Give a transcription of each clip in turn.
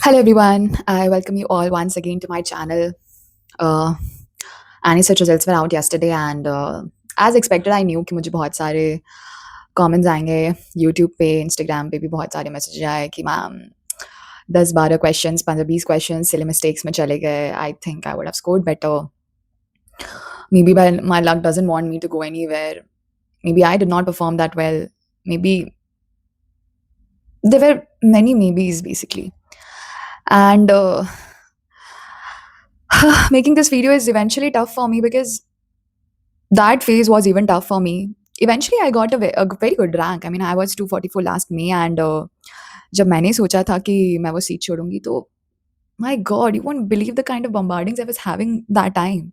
Hello everyone, I welcome you all once again to my channel. Uh, AniSearch results were out yesterday and as expected I knew कि मुझे बहुत सारे comments आएंगे YouTube पे, Instagram पे भी बहुत सारे messages आए कि ma'am 10-12 questions, 15-20 questions silly mistakes में चले गए. I think I would have scored better. Maybe my luck doesn't want me to go anywhere. Maybe I did not perform that well. Maybe there were many maybes basically. And making this video is eventually tough for me because that phase was even tough for me. Eventually, I got a very good rank. I mean, I was 244 last May, and जब मैंने सोचा था कि मैं वो seat छोड़ूंगी तो my God, you won't believe the kind of bombardings I was having that time.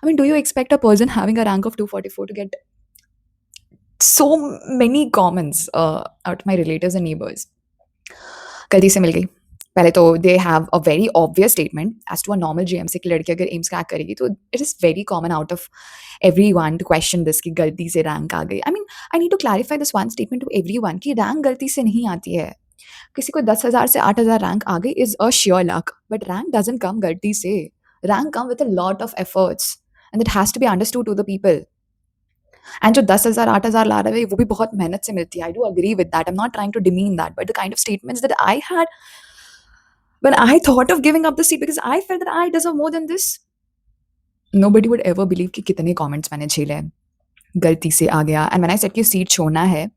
I mean, do you expect a person having a rank of 244 to get so many comments out of my relatives and neighbors? गलती से मिल गई. पहले तो they have a very obvious statement as to a normal GMC की लड़की अगर AIIMS crack करेगी तो it is very common out of everyone to question this कि गलती से रैंक आ गई. I mean I need to clarify this one statement to everyone कि रैंक गलती से नहीं आती है. किसी को 10,000 से 8,000 रैंक आ गई is a sure luck, but rank doesn't come गलती से. Rank come with a lot of efforts and that has to be understood to the people. And जो 10,000 8,000 ला रहे हैं वो भी बहुत मेहनत से मिलती है. I do agree with that. I am not trying to demean that, but the kind of statements that I had when I thought of giving up the seat because I felt that I deserve more than this, nobody would ever believe कि कितने comments मैंने झेले हैं. गलती से आ गया. And when I said कि seat छोड़ना है,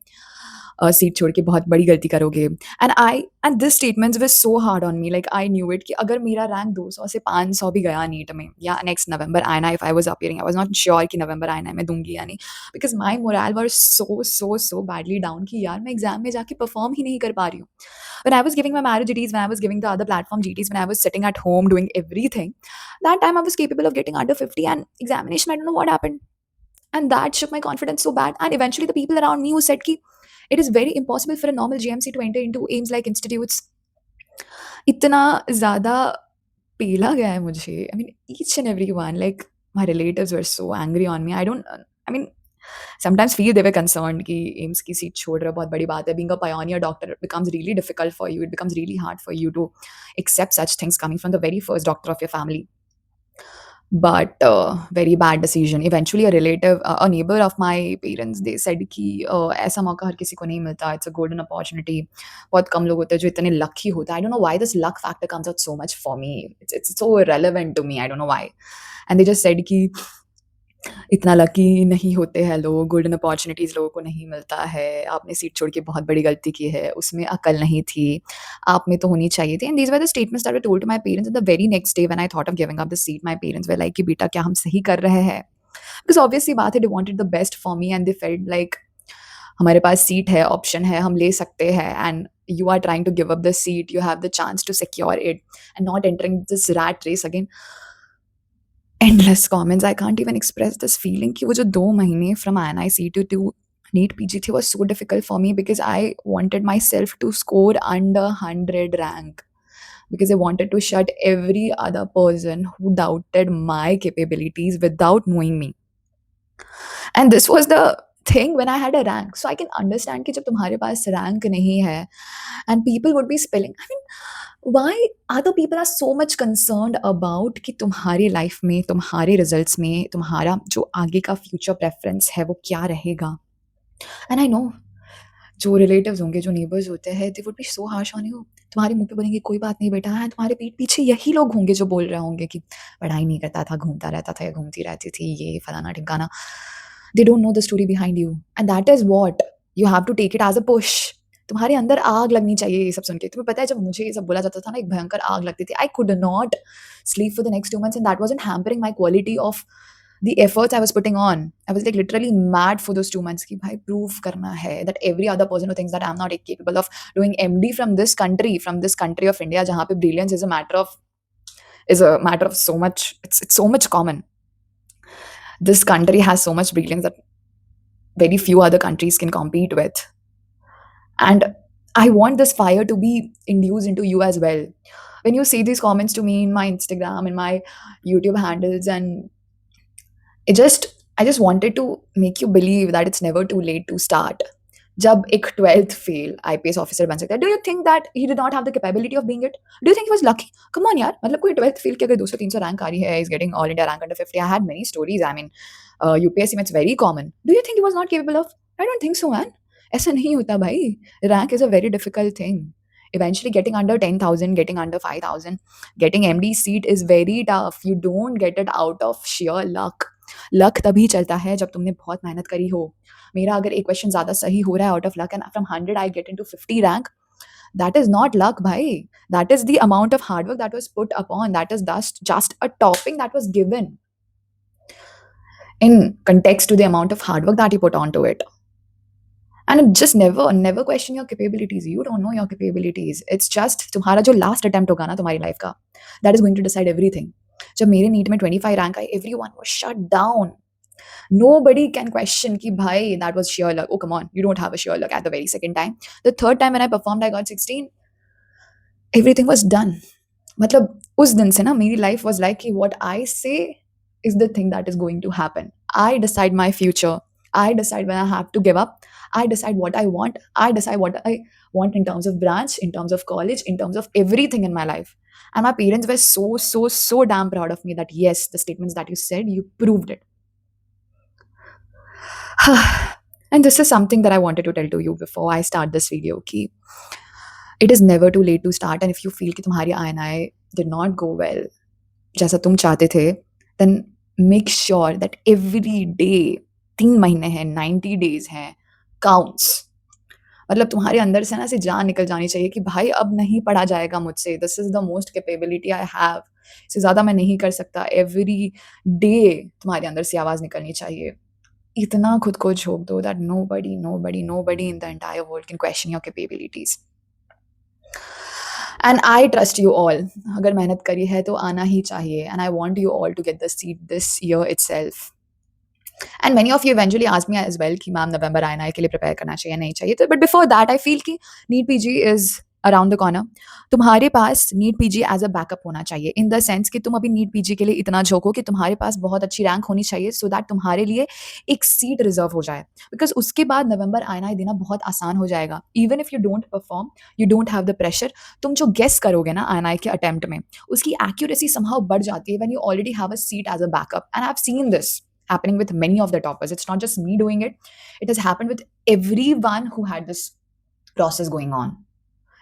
सीट छोड़ के बहुत बड़ी गलती करोगे. And this statements were so hard on me. Like I knew it कि अगर मेरा रैंक 200 से 500 भी गया नीट में या नेक्स्ट नवंबर आना if I was appearing, I was not sure कि नवंबर आना मैं दूंगी या नहीं, because my morale was so badly down कि यार मैं एग्जाम में जाके परफॉर्म ही नहीं कर पा रही हूँ. When I was giving my marriage GTs, when I was giving the other platform GTs, when I was sitting at home doing everything, that time I was capable of getting under 50 and examination, I don't know what happened. And that shook my confidence so bad. And eventually the people around me who said ki it is very impossible for a normal GMC to enter into aims like institutes. इतना ज़्यादा पेला गया है मुझे. I mean, each and every one, like my relatives were so angry on me. I mean, sometimes feel they were concerned कि AIIMS की seat छोड़ रहे हो बहुत बड़ी बात है. Being a pioneer doctor becomes really difficult for you. It becomes really hard for you to accept such things coming from the very first doctor of your family. But very bad decision. Eventually, a relative, a neighbor of my parents, they said कि ऐसा मौका हर किसी को नहीं मिलता. It's a golden opportunity. बहुत कम लोग होते हैं जो इतने लकी होते हैं. I don't know why this luck factor comes out so much for me. It's so irrelevant to me. I don't know why. And they just said कि इतना लकी नहीं होते हैं लोग, गोल्डन अपॉर्च्युनिटीज़ लोगों को नहीं मिलता है, आपने सीट छोड़ के बहुत बड़ी गलती की है, उसमें अक्ल नहीं थी, आप में तो होनी चाहिए थी. And these were the statements that were told to my parents and the very next day when I thought of giving up the seat, my parents were like कि बेटा क्या हम सही कर रहे हैं? बिकॉज़ ऑब्वियस सी बात है, they wanted the best for me and they felt like हमारे पास सीट है, ऑप्शन है, हम ले सकते हैं. And you are trying to give up the seat, you have the chance to secure it and not entering this rat race again. Endless comments. I can't even express this feeling कि वो जो 2 महीने from INICET to NEET PG थे was so difficult for me because I wanted myself to score under 100 rank, because I wanted to shut every other person who doubted my capabilities without knowing me. And this was the thing when I had a rank. So I can understand कि जब तुम्हारे पास rank नहीं है and people would be spilling. I mean, why other people are so much concerned about कि तुम्हारी life में, तुम्हारे results में, तुम्हारा जो आगे का फ्यूचर प्रेफरेंस है वो क्या रहेगा. एंड आई नो जो रिलेटिव्स होंगे, जो नेबर्स होते हैं, they would be so harsh on you. तुम्हारे मुंह पे बोलेंगे कोई बात नहीं बेटा, है तुम्हारे पीठ पीछे यही लोग होंगे जो बोल रहे होंगे कि पढ़ाई नहीं करता था, घूमता रहता था या घूमती रहती थी, ये फलाना ढिमकाना. They don't know the story behind you and that is what you have to take it as a push. तुम्हारे अंदर आग लगनी चाहिए ये सब सुन के. तुम्हें पता है जब मुझे ये सब बोला जाता था ना, एक भयंकर आग लगती थी. I could not sleep for the next 2 months and that wasn't hampering my quality of the efforts I was putting on. I was like literally mad for those 2 months कि भाई prove करना है that every other person who thinks that I'm not capable of doing MD from this country of India जहाँ पे brilliance is a matter of so much, it's so much common. This country has so much brilliance that very few other countries can compete with. And I want this fire to be induced into you as well. When you see these comments to me in my Instagram, in my YouTube handles, and I just wanted to make you believe that it's never too late to start. जब एक 12th fail IPS officer बन सकता है, do you think that he did not have the capability of being it? Do you think he was lucky? Come on यार, मतलब कोई 12th fail की अगर 200-300 रैंक आ रही है, is getting all India rank under 50, I had many stories, I mean UPSC में it's very common. Do you think he was not capable of? I don't think so man. ऐसा नहीं होता भाई। Rank is a very difficult thing. Eventually getting under 10,000, getting under 5,000, getting MD seat is very tough. You don't get it out of sheer luck. Luck तभी चलता है जब तुमने बहुत मेहनत करी हो। मेरा अगर एक क्वेश्चन ज़्यादा सही हो रहा है out of luck and from 100 I get into 50 rank, that is not luck भाई। That is the amount of hard work that was put upon, that is just a topping that was given in context to the amount of hard work that you put onto it. And just never question your capabilities. You don't know your capabilities. It's just तुम्हारा जो last attempt होगा ना तुम्हारी life का, that is going to decide everything. जब मेरे NEET में 25 rank I, everyone was shut down. Nobody can question कि भाई that was sheer luck. Oh come on, you don't have a sheer luck at the very second time. The third time when I performed, I got 16. Everything was done. मतलब उस दिन से ना मेरी life was like कि what I say is the thing that is going to happen. I decide my future. I decide when I have to give up. I decide what I want. I decide what I want in terms of branch, in terms of college, in terms of everything in my life. And my parents were so damn proud of me that yes, the statements that you said, you proved it. And this is something that I wanted to tell to you before I start this video. Ki it is never too late to start. And if you feel कि तुम्हारी INI did not go well, जैसा तुम चाहते थे, then make sure that every day, 3 महीने हैं, 90 days हैं, counts. मतलब तुम्हारे अंदर से ना ऐसी जान निकल जानी चाहिए कि भाई अब नहीं पढ़ा जाएगा मुझसे, this is the most capability I have, इससे ज़्यादा मैं नहीं कर सकता। एवरी डे तुम्हारे अंदर से आवाज़ निकलनी चाहिए। इतना खुद को झोंक दो that nobody in the entire world can question your capabilities. And I trust you all. अगर मेहनत करी है तो आना ही चाहिए, and I want you all to get the seat this year itself. And many of you eventually asked me as well कि ma'am November INI के लिए प्रिपेयर करना चाहिए नहीं चाहिए, तो but before that I feel कि NEET PG is around the corner. तुम्हारे पास NEET PG as a backup होना चाहिए, इन द सेंस कि तुम अभी नीट पीजी के लिए इतना झोंको कि तुम्हारे पास बहुत अच्छी रैंक होनी चाहिए, सो दैट तुम्हारे लिए एक सीट रिजर्व हो जाए। बिकॉज उसके बाद नवंबर INI देना बहुत आसान हो जाएगा। Even if you don't perform, you don't have the pressure, तुम जो गेस करोगे ना INI के अटेम्प्ट में, उसकी एक्यूरेसी समहाउ बढ़ जाती है when you already have a seat as a backup. And I have seen this happening with many of the toppers. It's not just me doing it, it has happened with everyone who had this process going on.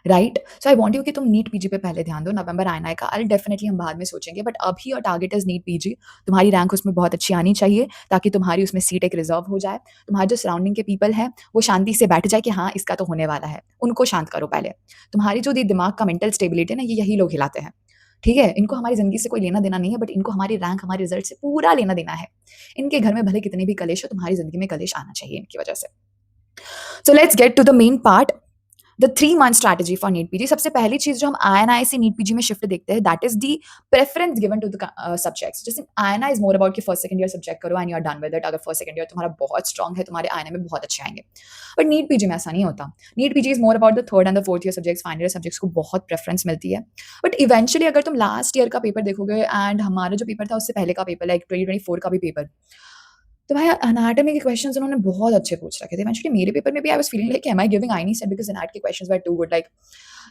Right, so I want you कि तुम NEET PG पे पहले ध्यान दो। नवंबर INI का अल definitely हम बाद में सोचेंगे, बट अभी your target is NEET PG. तुम्हारी रैंक उसमें बहुत अच्छी आनी चाहिए ताकि तुम्हारी उसमें सीट एक रिजर्व हो जाए। तुम्हारे जो सराउंडिंग के पीपल हैं वो शांति से बैठ जाए कि हाँ इसका तो होने वाला है, उनको शांत करो पहले। तुम्हारी जो दिमाग का मेंटल स्टेबिलिटी है ना, ये यही लोग हिलाते हैं। ठीक है, इनको हमारी ज़िंदगी से कोई लेना देना नहीं है, बट इनको हमारी रैंक, हमारे रिजल्ट से पूरा लेना देना है। इनके घर में भले कितने भी कलेश हो, तुम्हारी ज़िंदगी में कलेश आना चाहिए इनकी वजह से। So let's get to the main part, the 3-month strategy for NEET PG. सबसे पहली चीज जो हम INI से नीट पीजी में शिफ्ट देखते हैं, that is the preference given to the subjects. जैसे INI इज मोर अबाउट कि फर्स्ट सेकंड ईयर सब्जेक्ट करो and you are done with it. अगर फर्स्ट सेकंड ईयर तुम्हारा बहुत स्ट्रॉन्ग है, तुम्हारे INI में बहुत अच्छे आएंगे। बट नीट पीजी में ऐसा नहीं होता। NEET PG is more about the third and the fourth year subjects, final year subjects को बहुत प्रेफरेंस मिलती है। बट इवेंचुअली अगर तुम लास्ट ईयर का पेपर देखोगे एंड हमारा जो पेपर था उससे पहले का पेपर, लाइक 2024 का भी पेपर, तो भाई एनाटॉमी के क्वेश्चंस उन्होंने बहुत अच्छे पूछ रखे थे। इवेंचुअली मेरे पेपर में भी I was feeling like am I giving INI CET, because anat के questions were too good. Like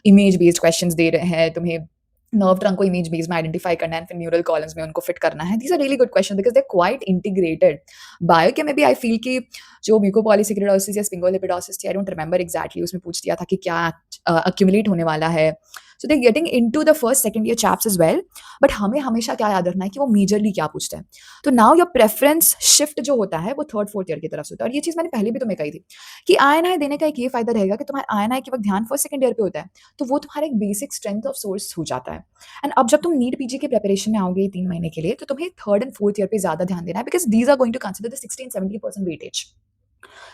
image based questions दे रहे हैं तुम्हें, नर्व ट्रंक को इमेज बेस में आइडेंटिफाई करना है, फिर न्यूरल कॉलम्स में उनको फिट करना है। These are really good question because they quite integrated. Bio में भी आई फील कि जो म्यूकोपॉलीसिक्रिडोसिस या स्पिंगोलिपिडोसिस थी, आई डोंट रिमेंबर एग्जैक्टली, उसमें पूछ दिया था कि क्या अक्यूमुलेट होने वाला है। So they getting into the first second year chaps as well, but हमें हमेशा क्या याद रखना है कि वो मेजरली क्या पूछते हैं। तो नाउ योर प्रेफरेंस शिफ्ट जो होता है वो थर्ड फोर्थ ईयर की तरफ से होता है। और ये चीज़ मैंने पहले भी तुम्हें कही थी कि INI देने का एक ये फायदा रहेगा कि तुम्हारे INI के वक्त ध्यान फर्स्ट सेकंड ईयर पे होता है, तो वो तुम्हारा एक बेसिक स्ट्रेंथ ऑफ सोर्स हो जाता है। एंड अब जब तुम नीट पीजी के प्रिपरेशन में आओगे 3 महीने के लिए, तो तुम्हें थर्ड एंड फोर्थ ईयर पे ज्यादा ध्यान देना है, because these are going to consider the 60-70% weightage.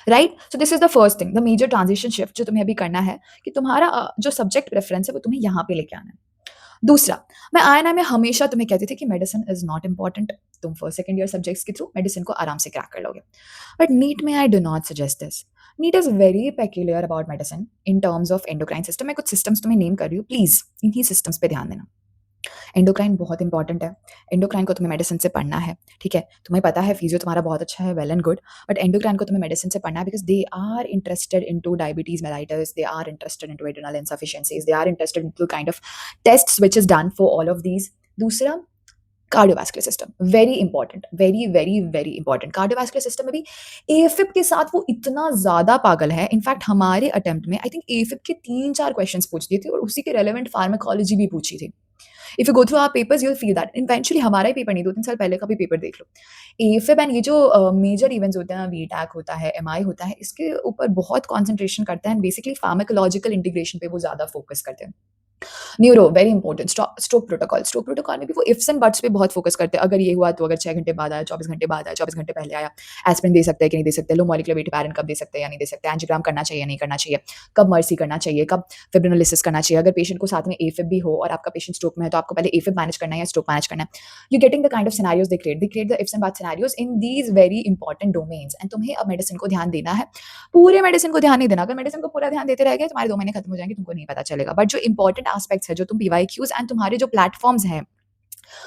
Right, so this is the first thing, the major transition shift जो तुम्हें अभी करना है कि तुम्हारा जो सब्जेक्ट प्रेफरेंस है वो तुम्हें यहाँ पे लेके आना है। दूसरा, मैं INI में हमेशा तुम्हें कहती थी कि मेडिसिन इज नॉट इंपॉर्टेंट, तुम फर्स्ट सेकंड ईयर सब्जेक्ट्स के थ्रू मेडिसिन को आराम से क्रैक कर लोगे। बट नीट में I do not suggest this. NEET is very peculiar about medicine in terms of endocrine system. मैं कुछ सिस्टम्स तुम्हें नेम कर रही हूँ, प्लीज इन्हीं सिस्टम्स पे ध्यान देना। एंडोक्राइन बहुत इंपॉर्टेंट है। एंडोक्राइन को तुम्हें मेडिसिन से पढ़ना है, ठीक है? तुम्हें पता है फिजियो तुम्हारा बहुत अच्छा है, well and good, but endocrine को तुम्हें मेडिसिन से पढ़ना है because they are interested into diabetes mellitus, they are interested into adrenal insufficiencies, they are interested into kind of tests which is done for all of these. दूसरा cardiovascular system, very important, very, very, very important. Cardiovascular system में भी एएफib के साथ वो इतना ज़्यादा पागल है, इनफैक्ट हमारे अटेम्प्ट में आई थिंक एएफib के 3-4 क्वेश्चन्स पूछ दिए थे और उसी के रेलेवेंट फार्माकोलॉजी भी पूछी थी। If you go through our papers you will feel that eventually हमारा ही पेपर नहीं, 2-3 साल पहले का भी पेपर देख लो। एएफib एंड ये जो मेजर इवेंट्स होते हैं, वीटैक होता है, एमआई होता है, इसके ऊपर बहुत कंसंट्रेशन करते हैं एंड बेसिकली फार्माकोलॉजिकल इंटीग्रेशन पे वो ज़्यादा फोकस करते हैं। Neuro very important. Stroke protocol में भी वो इफ्स एंड बट्स पे बहुत फोकस करते हैं। अगर ये हुआ तो अगर 6 घंटे बाद आया, 24 घंटे बाद आया, 24 घंटे पहले आया, एस्पिरिन दे सकते हैं कि नहीं दे सकते, लो मॉलिक्यूलर वेट हेपेरिन कब दे सकते हैं या नहीं दे सकते, एंजियोग्राम करना चाहिए या नहीं करना चाहिए, कब मर्सी करना चाहिए, कब फिब्रिनोलिसिस करना चाहिए। अगर पेशेंट को साथ में एफिब भी हो और आपका पेशेंट स्ट्रोक में है तो आपको पहले एफिब मैनेज करना है या स्ट्रोक मैनेज करना है। You getting the kind of scenarios they create the ifs and buts scenarios in these very important domains and तुम्हें अब मेडिसिन को ध्यान देना है। पूरे मेडिसिन को ध्यान नहीं देना। अगर मेडिसिन को पूरा ध्यान देते रह गए तुम्हारे 2 महीने खत्म हो जाएंगे, तुमको नहीं पता चलेगा। बट जो इंपॉर्टेंट एस्पेक्ट्स है, जो तुम पीवाईक्यूज एंड तुम्हारे जो प्लेटफॉर्म्स हैं,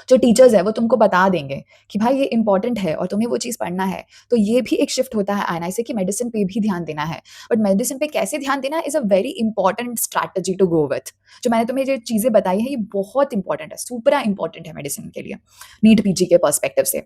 जो टीचर्स है वो तुमको बता देंगे कि भाई ये इंपॉर्टेंट है और तुम्हें वो चीज़ पढ़ना है। तो ये भी एक शिफ्ट होता है आईएनआई से कि मेडिसिन पे भी ध्यान देना है। बट मेडिसिन पे कैसे ध्यान देना is a very important strategy to go with. जो मैंने तुम्हें जो चीज़ें बताई है ये बहुत इंपॉर्टेंट है, सुपरा इंपॉर्टेंट है मेडिसिन के लिए, नीट पीजी के पर्सपेक्टिव से।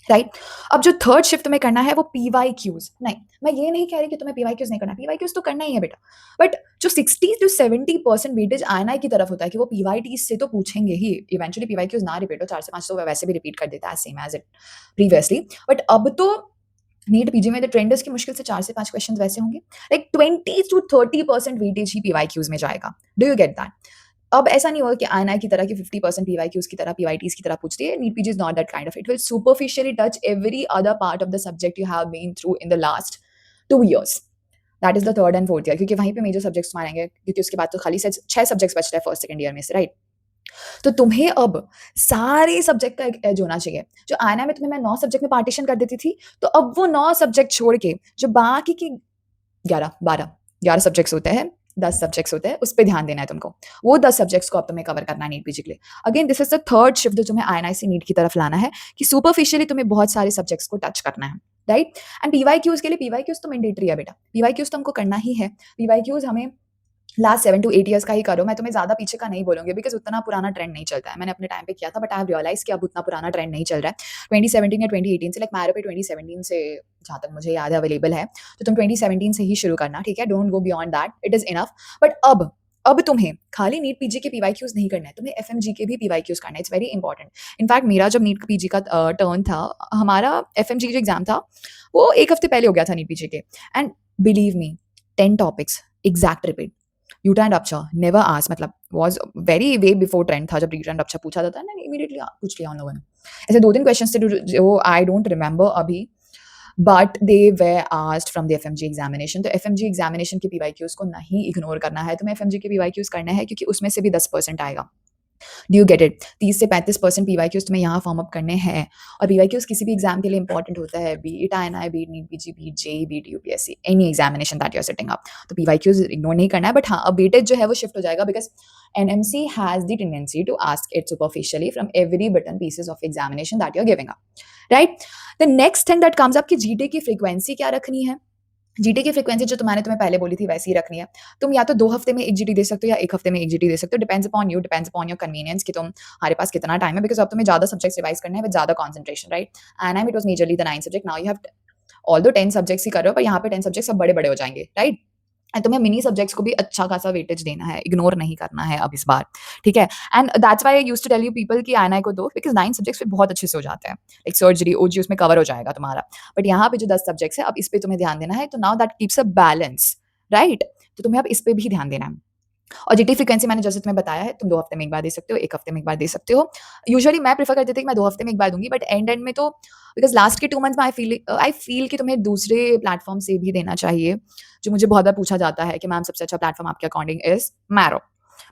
राइट। अब जो थर्ड शिफ्ट तुम्हें करना है वो पीवाईक्यूज। नहीं, मैं ये नहीं कह रही कि तुम्हें पीवाईक्यूज नहीं करना, पीवाईक्यूज तो करना ही है बेटा। बट जो 60-70% वेटेज आईएनआई की तरफ होता है कि वो पीवाईटी से तो पूछेंगे ही। इवेंचुअली पीवाईक्यूज ना रिपीट हो, 4 से 5 तो वैसे भी रिपीट कर देता है same as it previously. But अब तो नीट पीजी में द ट्रेंड है कि मुश्किल से 4 से 5 क्वेश्चन वैसे होंगे। लाइक 20-30% वेटेज ही पीवाईक्यूज में जाएगा। Do you get that? अब ऐसा नहीं होगा कि आईएनआई की तरह की 50% पीवाईक्यूज की तरह पीवाईटीज की तरह पूछती है। NEET PG is not that kind of, it will superficially touch every other part of the subject you have been through in the last 2 years। That is the third and fourth year, क्योंकि वहीं पे major subjects मारेंगे, क्योंकि उसके बाद तो खाली 6 subjects बचते हैं फर्स्ट सेकंड ईयर में से, राइट? तो तुम्हें अब सारे सब्जेक्ट का एक एज होना चाहिए। जो आईएनआई में तुम्हें मैं 9 सब्जेक्ट में पार्टीशन कर देती थी, तो अब वो 9 सब्जेक्ट छोड़ के जो बाकी की 11 सब्जेक्ट्स होते हैं, 10 सब्जेक्ट्स होते हैं, उस पे ध्यान देना है तुमको। वो 10 सब्जेक्ट्स को अब तुम्हें कवर करना है नीट पीजी के लिए। Again this is the third shift जो तुम्हें आईएनआई से नीट की तरफ लाना है कि सुपरफिशियली तुम्हें बहुत सारे सब्जेक्ट्स को टच करना है, राइट? एंड पीवाईक्यूज के लिए पीवाईक्यूज तो मैंडेटरी है बेटा, पीवाईक्यूज तो हमको करना ही है। पीवाईक्यूज हमें लास्ट 7 टू 8 इयर्स का ही करो। मैं तुम्हें ज़्यादा पीछे का नहीं बोलूँगी बिकॉज़ उतना पुराना ट्रेंड नहीं चलता है। मैंने अपने टाइम पे किया था बट आई हैव रियलाइज़ कि अब उतना पुराना ट्रेंड नहीं चल रहा है। 2017 या 2018 से, लाइक मैरो पे 2017 से जहाँ तक मुझे याद है अवेलेबल है। तो तुम 2017 से ही शुरू करना, ठीक है? Don't go beyond that, it is enough. But अब तुम्हें खाली नीट पीजी के पीवाईक्यूज नहीं करना है, तुम्हें एफएमजी के भी पीवाईक्यूज करना है। It's very important. इनफैक्ट मेरा जब नीट पीजी का टर्न था, हमारा एफएमजी जो एग्ज़ाम था वो 1 हफ्ते पहले हो गया था नीट पीजी के। And believe me, 10 topics exact repeat. Uterine rupture never asked, मतलब was very way before trend था जब यूट्राइन रप्चर पूछा जाता है ना, इमीडिएटली पूछ लिया उन लोगों ने। ऐसे 2-3 क्वेश्चंस थे जो आई डोंट रिमेंबर अभी, but they were asked from the FMG examination. तो एफएमजी एग्जामिनेशन के पीवाईक्यूज को नहीं इग्नोर करना है, तुम्हें एफएमजी के पीवाईक्यूज करना है क्योंकि उसमें से भी 10% आएगा। Do you get it? 30 से 35% पीवाईक्यूज तुम्हें यहाँ फॉर्म अप करने हैं। और पीवाईक्यूज किसी भी एग्जाम के लिए इंपॉर्टेंट होता है, be it INI, be it NEET PG, be it JEE, be it UPSC, any examination that you are setting up. तो पीवाईक्यूज इग्नोर नहीं करना है। बट हाँ, अब वेटेज जो है वो शिफ्ट हो जाएगा because NMC has the tendency to ask it superficially from every bit and pieces of examination that you are giving up, right? The next thing that comes up कि जीटे की frequency क्या रखनी है। जीटी की frequency जो तुम्हें पहले बोली थी वैसी ही रखनी है। तुम या तो 2 हफ्ते में 1 जीटी दे सकते हो या 1 हफ्ते में 1 जीटी दे सकते हो। Depends upon you, depends upon your convenience कि तुम्हारे पास कितना टाइम है बिकॉज़ अब तुम्हें ज़्यादा सब्जेक्ट्स रिवाइज़ करने हैं विद ज़्यादा concentration, right? And I it was majorly the 9 subject, now you have although 10 subjects ही कर रहे हो, पर यहाँ पे 10 सब्जेक्ट्स सब बड़े-बड़े हो जाएंगे, राइट? एंड तुम्हें मिनी सब्जेक्ट्स को भी अच्छा खासा वेटेज देना है, इग्नोर नहीं करना है अब इस बार, ठीक है? And that's why I used to tell you people कि आईएनआई को दो बिकॉज़ 9 सब्जेक्ट्स फिर बहुत अच्छे से हो जाते हैं। लाइक सर्जरी, ओजी उसमें कवर हो जाएगा तुम्हारा। बट यहाँ पे जो 10 सब्जेक्ट्स है, अब इस पे तुम्हें ध्यान देना है। तो now that keeps a balance, right? तो तुम्हें अब इस पे भी ध्यान देना है। और जीटी फ्रीक्वेंसी मैंने जैसे तुम्हें बताया है, तुम 2 हफ्ते में 1 बार दे सकते हो, 1 हफ्ते में 1 बार दे सकते हो। यूजुअली मैं प्रेफर करती थी कि मैं 2 हफ्ते में 1 बार दूँगी, बट एंड में तो बिकॉज़ लास्ट के 2 मंथ्स में आई फील कि तुम्हें दूसरे प्लेटफ़ॉर्म से भी देना चाहिए। जो मुझे बहुत बार पूछा जाता है कि मैम सबसे अच्छा प्लेटफ़ॉर्म आपके अकॉर्डिंग इज़ मैरो।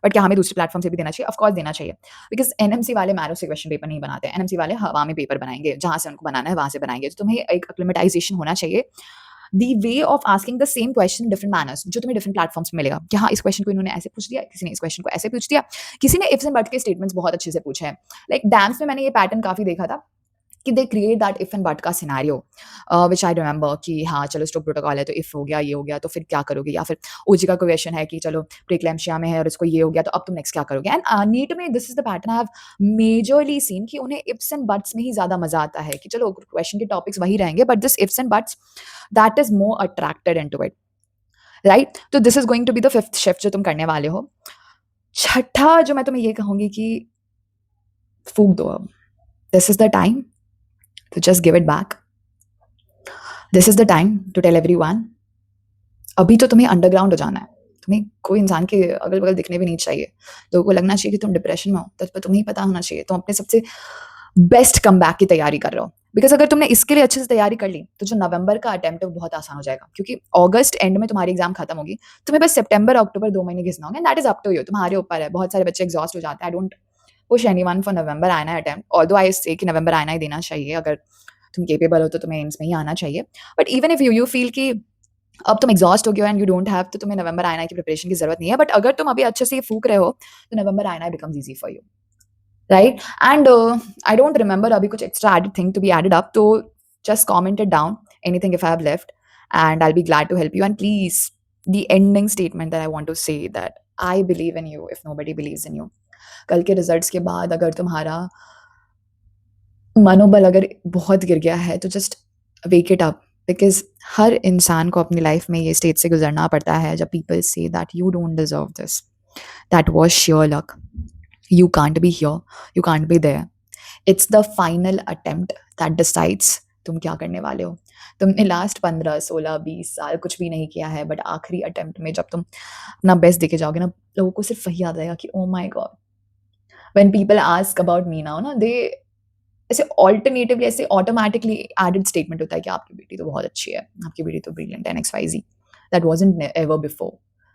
बट क्या हमें दूसरे प्लेटफ़ॉर्म से भी देना चाहिए? ऑफ कोर्स देना चाहिए। बिकॉज़ एनएमसी वाले मैरो से क्वेश्चन पेपर नहीं बनाते हैं। एनएमसी वाले हवा में पेपर बनाएँगे, जहाँ से उनको बनाना है वहाँ से बनाएँगे। तो तुम्हें एक एक्लिमेटाइज़ेशन होना चाहिए। The way of asking the same question different manners, जो तुम्हें डिफरेंट प्लेटफॉर्म्स पे मिलेगा कि हाँ, इस क्वेश्चन को इन्होंने ऐसे पूछ दिया, किसी ने इस क्वेश्चन को ऐसे पूछ दिया, किसी ने इफ्स एंड बट के स्टेटमेंट्स बहुत अच्छे से पूछे हैं। लाइक डैम्स में मैंने ये पैटर्न काफ़ी देखा था कि they create that if and but का सिनेरियो, विच आई रिमेंबर कि हाँ, चलो स्टोक प्रोटोकॉल है तो इफ हो गया, ये हो गया तो फिर क्या करोगे, या फिर ओजी का क्वेश्चन है कि चलो प्रीक्लैम्सिया में है और इसको ये हो गया तो अब तुम नेक्स्ट क्या करोगे। एंड नीट में this is the pattern I have majorly seen कि उन्हें इफ्स एंड बट्स में ही ज़्यादा मजा आता है कि चलो क्वेश्चन के टॉपिक्स वही रहेंगे, but this ifs and buts that is more attracted into it, right. तो this is going to be the fifth shift जो तुम करने वाले हो। छठा जो मैं तुम्हें ये कहूंगी कि फूक दो अब, this is the time to just give it back, this is the time to tell everyone अभी तो तुम्हें अंडरग्राउंड हो जाना है। तुम्हें कोई इंसान के अगल बगल दिखने भी नहीं चाहिए, लोगों को लगना चाहिए कि तुम डिप्रेशन में हो, तो तुम्हें ही पता होना चाहिए तुम अपने सबसे बेस्ट कम बैक की तैयारी कर रहे हो। बिकॉज अगर तुमने इसके लिए अच्छे से तैयारी कर ली तो जो नवंबर का अटेम्प्ट है वो बहुत आसान हो जाएगा, क्योंकि अगस्त एंड में तुम्हारी एग्जाम खत्म होगी, तुम्हें बस सितंबर अक्टूबर 2 महीने घिसना होगा, and that is up to you, तुम्हारे ऊपर है। बहुत सारे बच्चे एग्जॉस्ट हो जाते हैं। I don't push anyone for नवंबर आना अटेम्प्ट, ऑल्दो आई से कि नवंबर आना ही देना चाहिए, अगर तुम केपेबल हो तो तुम्हें एम्स में ही आना चाहिए। But even if you feel कि अब तुम एग्जॉस्ट हो गए हो एंड यू डोंट हैव, तो तुम्हें नवंबर आईएनआई की प्रिपरेशन की जरूरत नहीं है। बट अगर तुम अभी अच्छे से ये फूक रहे हो तो November INI becomes easy for you, right. And I don't remember अभी कुछ extra added thing to be added up, तो just comment it down, anything if I have left, and I'll be glad to help you. And please, the ending statement that I want to say, that I believe in you if nobody believes in you. कल के results के बाद अगर तुम्हारा मनोबल अगर बहुत गिर गया है तो just wake it up, because हर इंसान को अपनी लाइफ में ये स्टेज से गुजरना पड़ता है जब पीपल से that you don't deserve this, that was sure luck, you can't be here, you can't be there, it's the final attempt that decides तुम क्या करने वाले हो। तुमने लास्ट 15 16 20 साल कुछ भी नहीं किया है, बट आखिरी अटेम्प्ट में जब तुम अपना बेस्ट देके जाओगे ना, लोगों को सिर्फ वही याद आएगा कि oh my God, when people ask about me now ना, दे ऐसे ऑल्टरनेटिवली ऐसे ऑटोमेटिकली एडेड स्टेटमेंट होता है कि आपकी बेटी तो बहुत अच्छी है, आपकी बेटी तो ब्रिलियंट है, X Y Z, that wasn't ever before,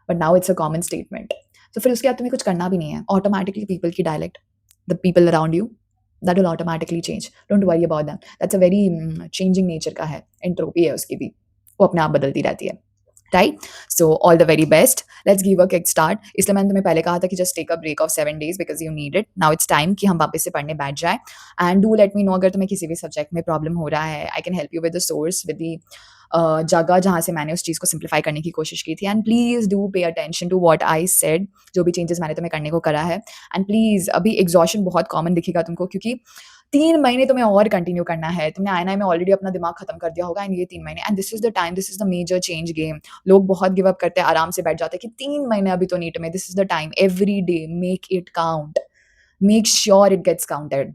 but now it's a common statement. तो फिर उसके बाद तुम्हें कुछ करना भी नहीं है, ऑटोमेटिकली पीपल की dialect, the people around you, that will automatically change. Don't worry about them. That's a very changing nature का है, entropy है उसकी भी, वो अपने आप बदलती रहती है, right? So all the very best. Let's give a kick start. इसलिए मैंने तुम्हें पहले कहा था कि just take a break of 7 days because you need it. Now it's time कि हम वापस से पढ़ने बैठ जाए, and do let me know अगर तुम्हें किसी भी सब्जेक्ट में प्रॉब्लम हो रहा है. I can help you with the source, with the जगह जहाँ से मैंने उस चीज़ को सिंप्लीफाई करने की कोशिश की थी। And please do pay attention to what I said, जो भी चेंजेस मैंने तुम्हें करने को करा है। एंड प्लीज़, अभी एग्जॉशन बहुत कॉमन दिखेगा तुमको, क्योंकि 3 महीने तुम्हें और कंटिन्यू करना है। तुमने आईएनआई में ऑलरेडी अपना दिमाग खत्म कर दिया होगा, एंड ये 3 महीने, and this is the time, this is the major change game. लोग बहुत गिव अप करते हैं, आराम से बैठ जाते हैं कि 3 महीने अभी तो नीट में। This is the time, every day make it count, make sure it gets counted,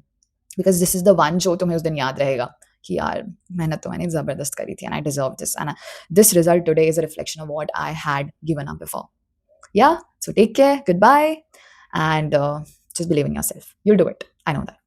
because this is the one जो तुम्हें उस दिन याद रहेगा कि यार मेहनत तो मैंने जबरदस्त करी थी, and I deserve this, and this result today is a reflection of what I had given up before. Yeah, so take care, goodbye, and just believe in yourself. You'll do it. I know that.